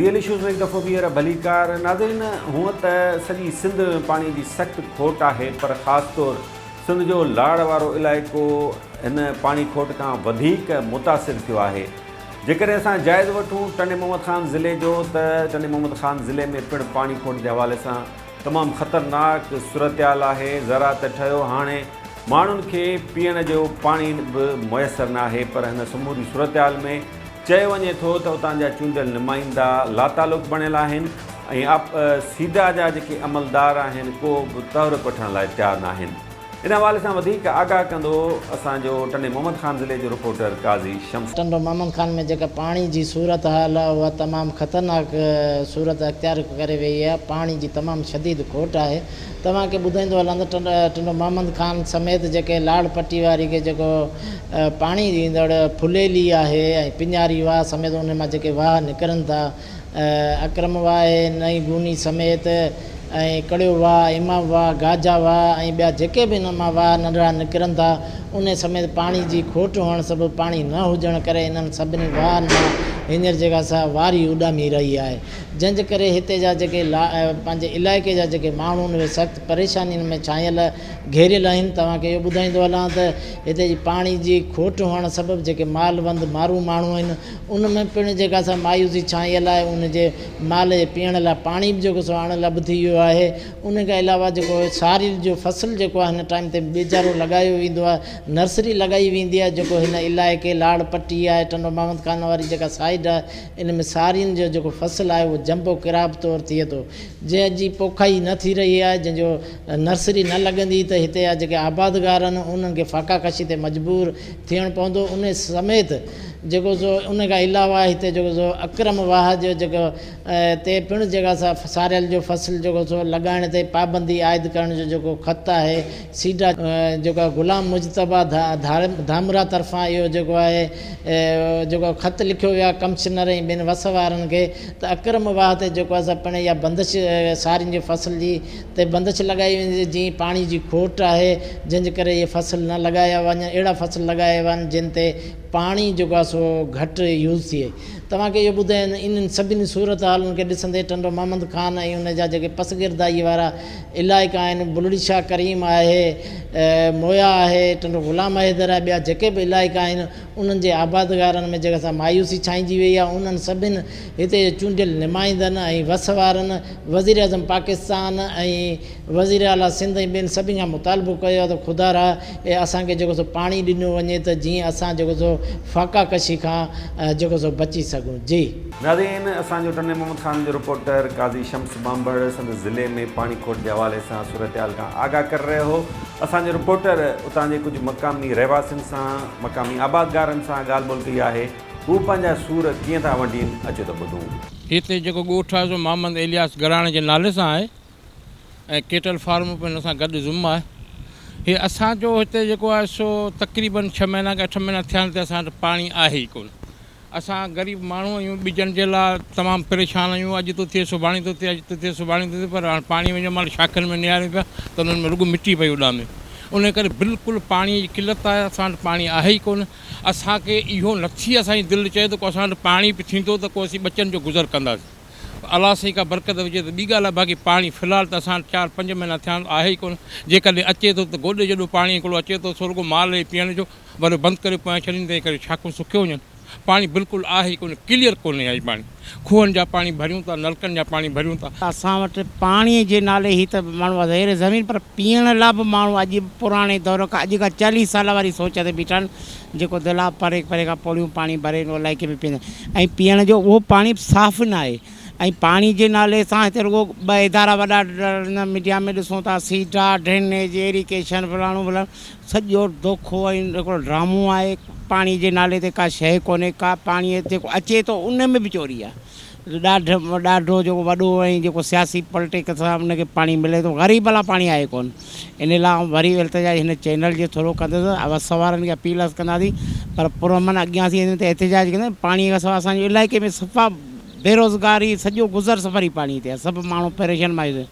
Real issues में एक दफ़ो ॿीहर भलीकार नाज़रीन। हूअं त सॼी सिंध में पाणी जी सख़्त खोट आहे, पर ख़ासि तौर सिंध जो लाड़ वारो इलाइक़ो हिन पाणी खोट खां वधीक मुतासिर थियो आहे। जेकॾहिं असां जाइज़ वठूं टंडे मोहम्मद ख़ान ज़िले जो, त टंडे मोहम्मद ख़ान ज़िले में पिणु पाणी खोट जे हवाले सां तमामु ख़तरनाक सूरतयाल आहे। ज़रात ठहियो, हाणे माण्हुनि खे पीअण जो पाणी बि मुयसरु न आहे। पर हिन समूरी सूरतयाल में चयो वञे थो त उतां जा चूंडियल नुमाइंदा लातालुक़ बणियल आहिनि ऐं सीधा जा जेके अमलदार आहिनि को बि तौर वठण लाइ तयारु न आहिनि। इन हवाले सां वधीक आगाह कंदो असांजो टंडे मोहम्मद ख़ान ज़िले जो रिपोर्टर काज़ी शम्स। टंडो मोहम्मद ख़ान में जेका पाणी जी सूरत हाल आहे उहा तमामु ख़तरनाक सूरत अख़्तियार करे वई आहे। पाणी जी तमामु शदीद खोट आहे। तव्हांखे ॿुधाईंदो हलंदो टंडो मोहम्मद ख़ान समेत जेके लाड़ पट्टी वारी खे जेको पाणी ॾींदड़ फुलेली आहे ऐं पिञारी वाह समेत उन मां जेके वाह निकिरनि था, अक्रम वाह आहे, नई गुनी समेत ऐं कड़ियो वाह, इमाम वाह, गाजा वाह ऐं ॿिया जेके बि इन मां वाह नंढड़ा निकिरनि था, उन समेत पाणी जी खोट हुअण सबबु पाणी न हुजण करे इन्हनि सभिनी वाहनि मां हींअर जेका सा वारी उॾामी रही आहे। जंहिंजे करे हिते जा जेके पंहिंजे इलाइक़े जा जेके माण्हू उहे सख़्तु परेशानियुनि में छांयल घेरियल आहिनि। तव्हांखे इहो ॿुधाईंदो हलां त हिते जी पाणी जी खोट हुअण सबबु जेके मालबंद मारू माण्हू आहिनि उन में पिणु जेका सा मायूसी छांयल आहे। उन जे माल जे पीअण लाइ पाणी बि जेको सो हाणे लभ थी वियो आहे। उन खां अलावा जेको सारी जो फसल जेको आहे हिन टाइम ते ॿेचारो लॻायो वेंदो आहे, नर्सरी लॻाई वेंदी आहे जेको हिन इलाइक़े लाड़ पट्टी आहे टंडो मोहम्मद ख़ान वारी जेका साइड आहे। इन में सारियुनि जो जेको फसल आहे उहो जंबो किराब तौरु थिए थो, जंहिंजी पोखाई न थी रही आहे, जंहिंजो नर्सरी न लॻंदी त हिते जा जेके आबादगार आहिनि उन्हनि खे फ़ाक़ा कशी ते मजबूर थियणु पवंदो। उन समेत जेको सो उन खां अलावा हिते जेको सो अक्रम वाह जो जेको ते पिणु जेका सा सारियल जो फसल जेको सो लॻाइण ते पाबंदी आयद करण जो जेको ख़त आहे सीधा जेको गुलाम मुजतबा धामरा तरफ़ां इहो जेको आहे जेको ख़त लिखियो वियो आहे कमिश्नर ऐं ॿिनि वस वारनि खे त अक्रम वाह ते जेको आहे पिणु इहा बंदिश सारियुनि जी फसल जी ते बंदिश लॻाई वेंदी जीअं पाणी जी खोट आहे, जंहिंजे करे इहे फसल न लॻाया वञनि, अहिड़ा फसल लॻाया वञनि जिन ते पाणी जेको आहे सो घटि यूज़ थिए। तव्हांखे इहो ॿुधाइनि इन्हनि सभिनी सूरत हालुनि खे ॾिसंदे टंडो मोहम्मद ख़ान ऐं उन जा जेके पसगिरदाई वारा इलाइक़ा आहिनि, बुलड़ी शाह करीम आहे, मोया आहे, टंडो ग़ुलाम हैदर आहे, ॿिया जेके बि इलाइक़ा आहिनि उन्हनि जे आबादगारनि में जेका सा मायूसी छांइजी वई आहे। उन्हनि सभिनि हिते चूंडियल नुमाइंदनि ऐं वस वारनि वज़ीर आज़म पाकिस्तान ऐं वज़ीर आला सिंध ऐं ॿियनि सभिनी खां मुतालबो कयो आहे त ख़ुदा रा असांखे जेको सो पाणी ॾिनो वञे त जीअं असां जेको सो फ़ाक़ा कशी खां जेको सो बची सघूं। जी नाज़रीन, असांजो टंडे मोहम्मद ख़ान जो रिपोर्टर काज़ी शम्स बांबड़ सिंध ज़िले में पाणी खोट जे हवाले सां सूरतयाल खां आगाह करे रहियो हो। असांजो रिपोर्टर उतां जे कुझु मक़ामी रहवासियुनि सां, मक़ामी आबादगारनि सां ॻाल्हि ॿोल कई आहे। हू पंहिंजा सूर कीअं था वंडीनि, अचो त ॿुधूं। हिते जेको ॻोठु आहे सो मोहम्मद इलियास गराणे जे नाले सां आहे ऐं केटल फार्म पिणु हिन सां गॾु ज़ुम आहे। हीअ असांजो हिते जेको आहे सो तक़रीबन 6 महीना खां 8 महीना थिया ते असां वटि पाणी आहे ई कोन। असां ग़रीब माण्हू आहियूं, ॿिजनि जे लाइ तमामु परेशान आहियूं। अॼु थो थिए सुभाणे थो थिए, अॼु थो थिए सुभाणे थो थिए, पर हाणे पाणी वञो महिल शाखनि में निहारियूं पिया त उन्हनि में रुॻो मिटी पई उॾामे। उन करे बिल्कुलु पाणीअ जी किलत आहे। असां वटि पाणी आहे ई कोन। असांखे इहो नथी असांजी दिलि चए त को असां वटि पाणी बि थींदो त को असीं बचनि जो गुज़र कंदासीं। अलाह साईं का बरकत हुजे त ॿी ॻाल्हि आहे, बाक़ी पाणी फ़िलहालु त असां 4-5 महीना थिया आहे ई कोन। जेकॾहिं अचे थो त गोॾे जेॾो पाणी हिकिड़ो अचे थो सो रुॻो माल ऐं पीअण जो, वरी बंदि करे पोयां छॾींदे करे शाखूं सुकियो वञनि। पाणी बिल्कुलु आहे ई कोन, क्लियर कोन्हे आहे पाणी। खूहनि जा पाणी भरियूं था, नलकनि जा पाणी भरियूं था। असां वटि पाणीअ जे नाले ही त माण्हू ज़ेर ज़मीन, पर पीअण लाइ बि माण्हू अॼु पुराणे दौर खां अॼु खां 40 साल वारी सोच ते बीठा आहिनि, जेको दिला परे परे खां पोलियूं पाणी भरे इलाइक़े में पीअंदा ऐं पीअण जो उहो पाणी साफ़ु न आहे। ऐं पाणी जे नाले सां हिते रुॻो 2 इदारा वॾा मीडिया में ॾिसूं था, सीडा, ड्रेनेज, इरिगेशन, फलाणो फलाणो, सॼो दोखो ऐं हिकिड़ो ड्रामो आहे। पाणी जे नाले ते का शइ कोन्हे, का पाणीअ जेको अचे थो उन में बि चोरी आहे। ॾाढो जेको वॾो ऐं जेको सियासी पॉलिटिक्स आहे उनखे पाणी मिले थो, ग़रीब लाइ पाणी आहे कोन। इन लाइ वरी इल्तिजा हिन चैनल जे थोरो कंदुसि, वस वारनि खे अपील कंदासीं, पर पुरमन अॻियां थी वेंदे त एहतिजाज कंदा। पाणीअ खां सवाइ असांजे इलाइक़े में सफ़ा बेरोज़गारी, सॼो गुज़र सफ़र ई पाणी ते आहे। सभु माण्हू परेशान मायूं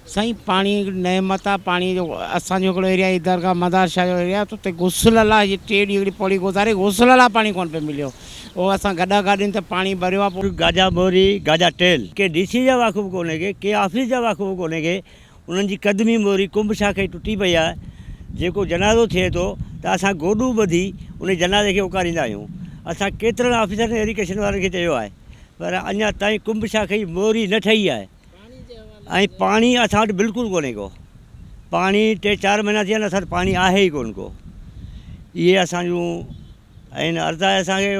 साईं पाणी नेमत आहे पाणी जो असांजो हिकिड़ो एरिया ई दरगाह मदार शाह जो एरिया तो उते गुसल लाइ टे ॾींहं हिकिड़ी पौड़ी गुज़ारे गुसल लाइ पाणी कोन पियो मिलियो उहो असां गॾा गाॾियुनि ते पाणी भरियो आहे पोइ गाजा बोरी गाजा टेल के डीसी जा वाक़ुफ़ु कोन्हे के ऑफिस जा वाक़ुफ़ु कोन्हे के उन्हनि जी क़दमी मोरी कुंभ शाखे टुटी पई आहे जेको जनाज़ो थिए थो त असां गोॾूं ॿधी उन जनाज़े खे उकारींदा आहियूं। असां केतिरनि ऑफिसरनि एजुकेशन वारनि खे चयो आहे पर अञा ताईं कुंभ शाखे जी मोरी न ठही आहे ऐं पाणी असां वटि बिल्कुलु कोन्हे को पाणी 3-4 महीना थिया आहिनि असां वटि पाणी आहे ई कोन को। इहे असांजूं आहिनि अर्ज़ु आहे असांखे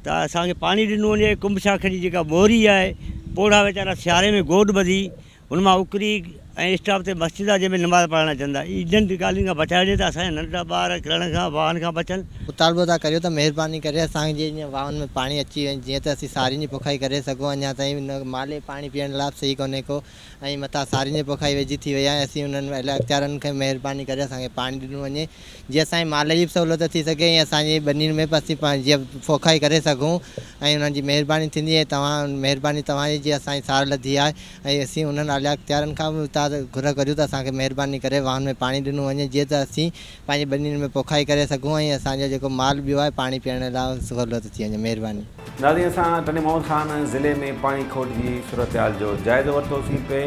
त असांखे पाणी ॾिनो वञे कुंभ शाखे जी जेका मोरी आहे पोड़ा वीचारा सियारे में गोॾ ॿधी हुन मां उकिरी ऐं स्टाफ ते मस्जिद आहे जंहिंमें नमाज़ पढ़णु अचनि था इन्हनि ॻाल्हियुनि खां बचाइजे त असांजा नंढा ॿार किरण खां वाहन खां बचनि। मुतालबो था करियो त महिरबानी करे असांजे ईअं वाहन में पाणी अची वञे जीअं त असीं सारियुनि जी पुखाई करे सघूं। अञा ताईं न माले पाणी पीअण लाइ सही कोन्हे को ऐं मथां सारियुनि जी पुखाई वेझी थी वई आहे। असीं उन्हनि अख़्तियारनि खे महिरबानी करे असांखे पाणी ॾिनो वञे जीअं असांजी माल जी बि सहूलियत थी सघे ऐं असांजी ॿनियुनि में बि असीं जीअं पोखाई करे सघूं ऐं उन्हनि जी महिरबानी थींदी आहे। महिरबानी तव्हांजी जीअं असांजी सार लधी आहे ऐं असीं उन्हनि आला अख़्तियारनि खां बि उतां घुर करियूं त असांखे महिरबानी करे वाहन में पाणी ॾिनो वञे जीअं त असीं पंहिंजी ॿनियुनि में पोखाई करे सघूं ऐं असांजो जेको माल ॿियो आहे पाणी पीअण लाइ सहूलियत थी वञे। महिरबानी। दादी असां तने मोहम्मद ख़ान ज़िले में पाणी खोट जी सूरत हाल जो जाइज़ो वरितोसीं पे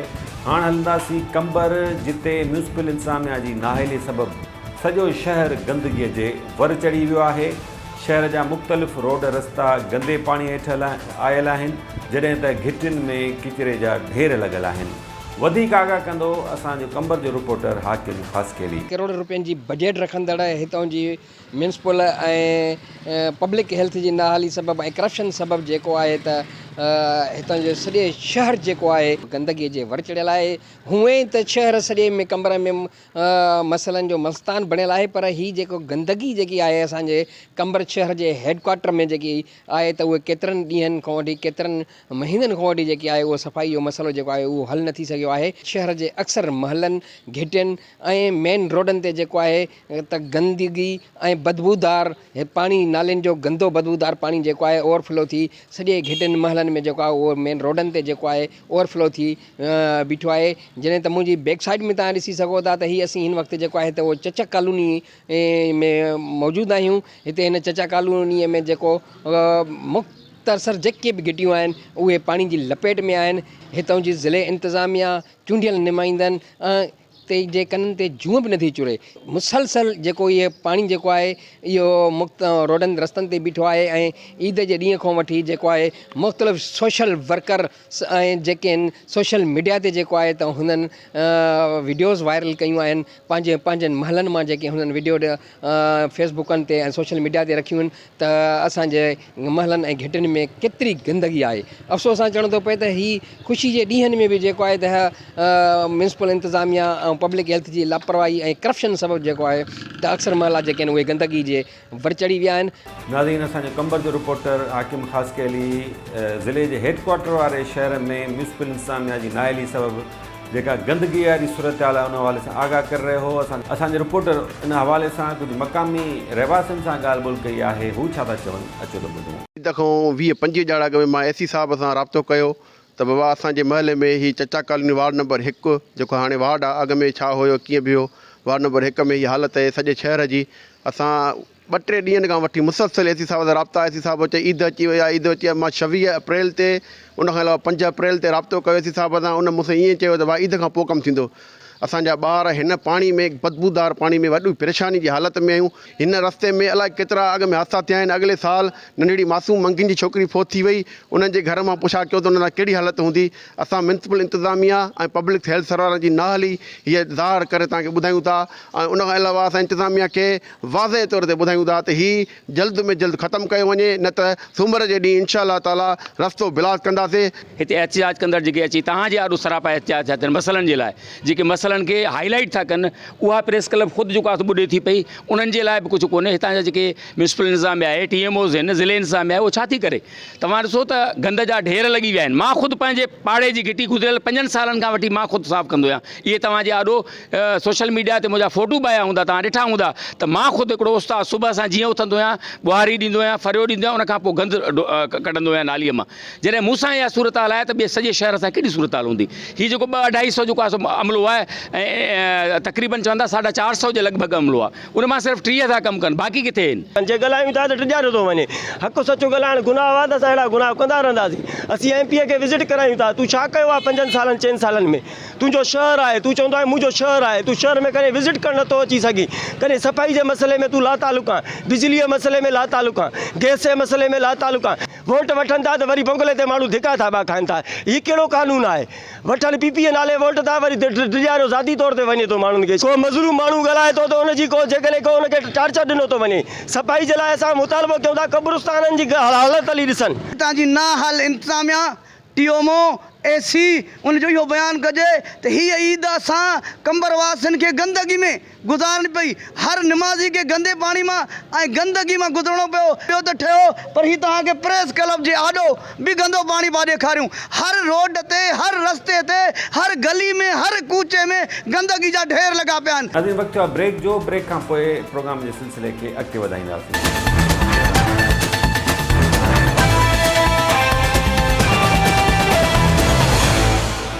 हाणे हलंदासीं कंबर जिते म्यूनिसिपल इंतज़ामिया जी नाअहली सबबु सॼो शहर गंदगीअ जे वर चढ़ी वियो आहे। शहर जा मुख़्तलिफ़ रोड रस्ता गंदे पाणी हेठि आयल आहिनि जॾहिं त घिटियुनि में किचिरे जा ढेर लॻल आहिनि। वधीक आगाह कंदो असांजो कंबर जो रिपोर्टर हाकिम ख़ासकेली। करोड़ रुपयनि जी बजट रखंदड़ हितां जी म्यूनिसिपल ऐं पब्लिक हेल्थ जी नाहाली सबबु ऐं करप्शन सबबु जेको आहे त हितां जो सॼे शहर जेको आहे गंदगीअ जे वर चढ़ियल आहे। हूअं ई त शहर सॼे में कंबर में मसइलनि जो मस्तान बणियल आहे पर हीअ जेको गंदगी जेकी आहे असांजे कंबर शहर जे हेडक्वाटर में जेकी आहे त उहे केतिरनि ॾींहंनि खां वठी केतिरनि महीननि खां वठी जेकी आहे उहो सफ़ाई जो मसइलो जेको आहे उहो हल न थी सघियो आहे। शहर जे अक्सर महलनि घिटियुनि ऐं मेन रोडनि ते जेको आहे त गंदगी ऐं बदबूदार पाणी नालनि जो गंदो बदबूदार पाणी जेको आहे ओवरफ्लो थी सॼे घिटियुनि महलनि में जेको आहे उहो मेन रोडनि ते जेको आहे ओवरफ्लो थी बीठो आहे। जॾहिं त मुंहिंजी बैक साइड में तव्हां ॾिसी सघो था त हीअ असीं हिन वक़्तु जेको आहे त उहो चचक कॉलोनी में मौजूदु आहियूं। हिते हिन चचक कॉलोनीअ में जेको मुख़्तसर जेके बि घिटियूं आहिनि उहे पाणी जी लपेट में आहिनि। हितां जी ज़िले इंतिज़ामिया चूंडियल नुमाइंदनि ते जे कननि ते जूं बि नथी चुरे मुसलसल जेको इहे पाणी जेको आहे इहो रोडनि रस्तनि ते बीठो आहे ऐं ईद जे ॾींहं खां वठी जेको आहे मुख़्तलिफ़ सोशल वर्कर ऐं जेके आहिनि सोशल मीडिया ते जेको आहे त हुननि वीडियोज़ वायरल कयूं आहिनि पंहिंजनि महलनि मां जेके हुननि वीडियो फेसबुकनि ते ऐं सोशल मीडिया ते रखियूं आहिनि त असांजे महलनि ऐं घिटियुनि में केतिरी गंदगी आहे। अफ़सोस सां चवणो थो पए त हीअ ख़ुशी जे ॾींहंनि में बि जेको आहे त म्यूनिसिपल इंतिज़ामिया ऐं पब्लिक हेल्थ जी लापरवाही ऐं करप्शन सबबु जेको आहे त अक्सर महला जेके आहिनि उहे गंदगी जे वर चढ़ी विया आहिनि। नाज़रीन असांजो कंबर जो रिपोर्टर हाकिम ख़ासकेली ज़िले जे हेडक्वाटर वारे शहर में म्यूनिसिपल इंतिज़ामिया जी नाअहली सबबु जेका गंदगी वारी सूरत हाल आहे उन हवाले सां आगाह करे रहियो हो। असांजो रिपोर्टर इन हवाले सां कुझु मक़ामी रहवासियुनि सां ॻाल्हि ॿोल कई आहे। हू छा था चवनि अचो त ॿुधूं। खां 20-25 ॼाण अॻु में मां एसी साहब सां राब्तो कयो त बाबा असांजे महले में ही चचा कॉलोनी वार्ड नंबर 1 जेको हाणे वार्ड आहे अॻु में छा हुयो कीअं बि हो वार्ड नंबर 1 में हीअ हालत आहे सॼे शहर जी। असां 2-3 ॾींहंनि खां वठी मुसलसल एसी साहब सां राब्ता एसी साहब चई ईद अची वई आहे ईद अची आहे। मां 26 अप्रैल ते उनखां अलावा 5 अप्रैल ते राब्तो कयो एसी साहब सां। उन मूंसां ईअं चयो त भाई ईद खां पोइ कमु थींदो। असांजा ॿार हिन पाणी में बदबूदार पाणी में वॾी परेशानी जी हालत में आहियूं। हिन रस्ते में अलाए केतिरा अॻु में हादसा थिया आहिनि। अॻिले साल नंढड़ी मासूम मंगियुनि जी छोकिरी फोत थी वई उन्हनि जे घर मां पुछा कयो त उन सां कहिड़ी हालत हूंदी। असां म्यूनिसिपल इंतिज़ामिया ऐं पब्लिक हेल्थ सर्वर जी नाअहली हीअ ज़ाहिर करे तव्हांखे ॿुधायूं था ऐं उनखां अलावा असां इंतिज़ामिया खे वाज़े तौर ते ॿुधायूं था त हीअ जल्द में जल्द ख़तमु कयो वञे न त सूमर जे ॾींहुं इंशा अल्लाह ताला रस्तो बिलास कंदासीं। हिते एहतिजाज कंदड़ जेके अची तव्हांजे ॾाढो सरापा एहतिजाज थिया मसइलनि जे लाइ जेके मसइला मसइलनि खे हाईलाइट था कनि, उहा प्रेस क्लब ख़ुदि जेको आहे ॿुॾे थी पई, उन्हनि जे लाइ बि कुझु कोन्हे। हितां जा जेके म्यूनिसिपल इंतिज़ामिया आहे, TMOs आहिनि, ज़िले इंतिज़ामिया आहे, उहो छा थी करे? तव्हां ॾिसो त गंद जा ढेर लॻी विया आहिनि। मां ख़ुदि पंहिंजे पाड़े जी घिटी गुज़िरियल 5 सालनि खां वठी मां ख़ुदि साफ़ु कंदो आहियां। इहे तव्हांजे आॾो सोशल मीडिया ते मुंहिंजा फ़ोटू बि आया हूंदा, तव्हां ॾिठा हूंदा त मां ख़ुदि हिकिड़ो उस्तादु सुबुह सां जीअं उथंदो आहियां, ॿुहारी ॾींदो आहियां, फरियो ॾींदो आहियां, उनखां पोइ गंद कढंदो आहियां नालीअ मां। जॾहिं मूंसां इहा सूरत हाल आहे त ॿिए सॼे शहर सां केॾी सूरत हाल हूंदी? हीउ जेको 200-250 जेको आहे अमलो आहे, ऐं तक़रीबन चवंदा 450 जे लॻभॻि अमलो आहे, उन मां सिर्फ़ु 30 था कमु कनि, बाक़ी किथे आहिनि? जे ॻाल्हायूं था त टिॼारियो थो वञे। हक़ सचो ॻाल्हाइणु गुनाह आहे त असां अहिड़ा गुनाह कंदा रहंदासीं। असीं MP खे विज़िट करायूं था, तूं छा कयो आहे 5 सालनि 4 सालनि में? तुंहिंजो शहर आहे, तूं चवंदो आहे मुंहिंजो शहर आहे, तूं शहर में कॾहिं विज़िट करणु नथो अची सघीं। कॾहिं सफ़ाई जे मसइले में तूं लातालुक आहे, बिजली जे मसइले में लातालुक आहे, गैस जे मसइले में लातालुक आहे। वोट वठनि था त वरी बंगले ते माण्हू धिका था खाइनि था। हीउ कहिड़ो कानून आहे? वठनि PP नाले वोट था, वरी टिॼारियो ज़ाती तौर ते वञे थो माण्हुनि खे। को मज़लूम माण्हू ॻाल्हाए थो त हुनजी को जेकॾहिं को हुनखे टार्चर ॾिनो थो वञे। सफ़ाई जे लाइ असां मुतालबो कयूं था क़ब्रिस्ताननि जी हालत हली ॾिसनि। हितां जी नाहल इंतिज़ामिया, TMO, AC उनजो इहो बयानु कजे त हीअ ईद असां कंबरवासियुनि खे गंदगी में गुज़ारणी पई। हर निमाज़ी खे गंदे पाणी मां ऐं गंदगी मां गुज़रणो पियो। ॿियो त ठहियो, पर हीअ तव्हांखे प्रेस क्लब जे आॾो बि गंदो पाणी पिया ॾेखारियूं। हर रोड ते, हर रस्ते ते, हर गली में, हर कूचे में गंदगी जा ढेर लॻा पिया आहिनि। अॼु वक़्तु आहे ब्रेक जो। ब्रेक खां पोइ प्रोग्राम जे सिलसिले खे अॻिते वधाईंदासीं।